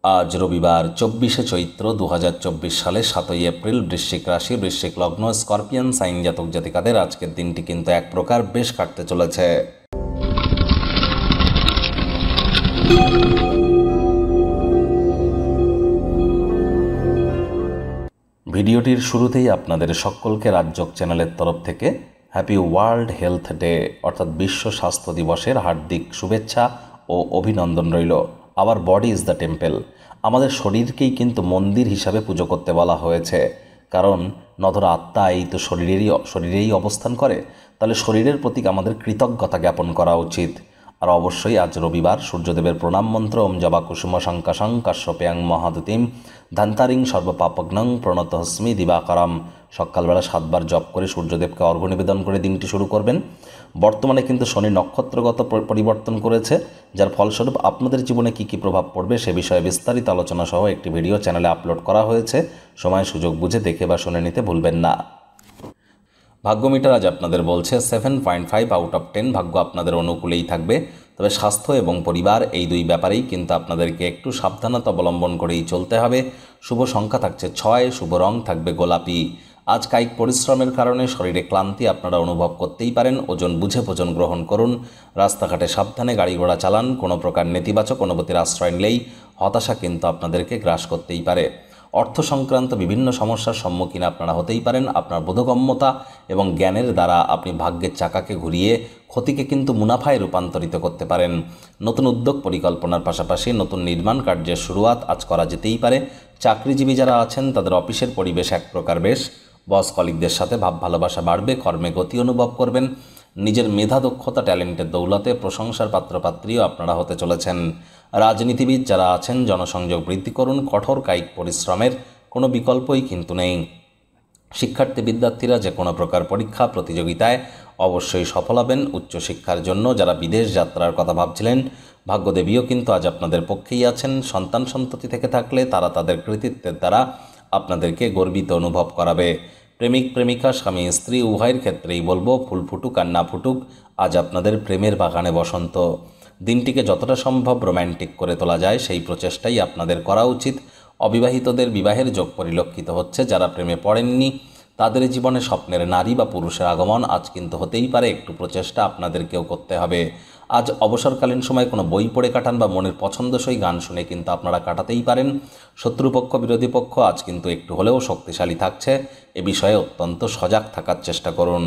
আজ রবিবার 24শে চৈত্র 2024 সালে 7ই এপ্রিল। বৃশ্চিক রাশি, বৃশ্চিক লগ্ন, স্করপিয়ান সাইন জাতক জাতিকাদের আজকের দিনটি কিন্তু এক প্রকার বেশ কাটতে চলেছে। ভিডিওটির শুরুতেই আপনাদের সকলকে রাজযোগ চ্যানেলের তরফ থেকে হ্যাপি ওয়ার্ল্ড হেলথ ডে অর্থাৎ বিশ্ব স্বাস্থ্য দিবসের হার্দিক শুভেচ্ছা ও অভিনন্দন রইল। Our body is the temple. আমাদের শরীরকেই কিন্তু মন্দির হিসাবে পুজো করতে বলা হয়েছে, কারণ নধর আত্মা এই তো শরীরেই অবস্থান করে। তাহলে শরীরের প্রতি আমাদের কৃতজ্ঞতা জ্ঞাপন করা উচিত। আর অবশ্যই আজ রবিবার সূর্যদেবের প্রণাম মন্ত্র ওম জবা কুসুম শঙ্কাশং কাশ্যপেয়ং মহাদতিম ধান্তারিং সর্বপাপগ্নং প্রণতহস্মি দিবাকরম। সকালবেলা 7 বার জপ করে সূর্যদেবকে অর্ঘ্য নিবেদন করে দিনটি শুরু করবেন। বর্তমানে কিন্তু শনি নক্ষত্রগত পরিবর্তন করেছে, যার ফলস্বরূপ আপনাদের জীবনে কী কী প্রভাব পড়বে সে বিষয়ে বিস্তারিত আলোচনা সহ একটি ভিডিও চ্যানেলে আপলোড করা হয়েছে। সময় সুযোগ বুঝে দেখে বা শুনে নিতে ভুলবেন না। ভাগ্যমিটার আজ আপনাদের বলছে 7.5 আউট অফ 10। ভাগ্য আপনাদের অনুকূলেই থাকবে, তবে স্বাস্থ্য এবং পরিবার এই দুই ব্যাপারেই কিন্তু আপনাদেরকে একটু সাবধানতা অবলম্বন করেই চলতে হবে। শুভ সংখ্যা থাকছে 6, শুভ রং থাকবে গোলাপি। আজ কায়িক পরিশ্রমের কারণে শরীরে ক্লান্তি আপনারা অনুভব করতেই পারেন। ওজন বুঝে ভোজন গ্রহণ করুন। রাস্তাঘাটে সাবধানে গাড়ি ঘোড়া চালান। কোনো প্রকার নেতিবাচক অনুভূতির আশ্রয় নিলেই হতাশা কিন্তু আপনাদেরকে গ্রাস করতেই পারে। অর্থ সংক্রান্ত বিভিন্ন সমস্যার সম্মুখীন আপনারা হতেই পারেন। আপনার বোধগম্যতা এবং জ্ঞানের দ্বারা আপনি ভাগ্যের চাকাকে ঘুরিয়ে ক্ষতিকে কিন্তু মুনাফায় রূপান্তরিত করতে পারেন। নতুন উদ্যোগ পরিকল্পনার পাশাপাশি নতুন নির্মাণ কার্যের শুরুয়াত আজ করা যেতেই পারে। চাকরিজীবী যারা আছেন তাদের অফিসের পরিবেশ এক প্রকার বেশ। বস কলিগদের সাথে ভাব ভালোবাসা বাড়বে। কর্মে গতি অনুভব করবেন। নিজের মেধা দক্ষতা ট্যালেন্টের দৌলতে প্রশংসার পাত্রপাত্রীও আপনারা হতে চলেছেন। রাজনীতিবিদ যারা আছেন জনসংযোগ বৃদ্ধি করুন। কঠোর কায়িক পরিশ্রমের কোনো বিকল্পই কিন্তু নেই। শিক্ষার্থী বিদ্যার্থীরা যে কোনো প্রকার পরীক্ষা প্রতিযোগিতায় অবশ্যই সফল হবেন। উচ্চশিক্ষার জন্য যারা বিদেশ যাত্রার কথা ভাবছিলেন, ভাগ্যদেবীও কিন্তু আজ আপনাদের পক্ষেই আছেন। সন্তান সন্ততি থেকে থাকলে তারা তাদের কৃতিত্বের দ্বারা আপনাদেরকে গর্বিত অনুভব করাবে। প্রেমিক প্রেমিকা, স্বামী স্ত্রী উভয়ের ক্ষেত্রেই বলবো, ফুল ফুটুক আর না ফুটুক, আজ আপনাদের প্রেমের বাগানে বসন্ত। দিনটিকে যতটা সম্ভব রোম্যান্টিক করে তোলা যায় সেই প্রচেষ্টাই আপনাদের করা উচিত। অবিবাহিতদের বিবাহের যোগ পরিলক্ষিত হচ্ছে। যারা প্রেমে পড়েননি তাদের জীবনে স্বপ্নের নারী বা পুরুষের আগমন আজ কিন্তু হতেই পারে। একটু প্রচেষ্টা আপনাদেরকেও করতে হবে। আজ অবসরকালীন সময় কোনো বই পড়ে কাটান বা মনের পছন্দসই গান শুনে কিন্তু আপনারা কাটাতেই পারেন। শত্রুপক্ষ বিরোধী পক্ষ আজ কিন্তু একটু হলেও শক্তিশালী থাকছে। এ বিষয়ে অত্যন্ত সজাগ থাকার চেষ্টা করুন।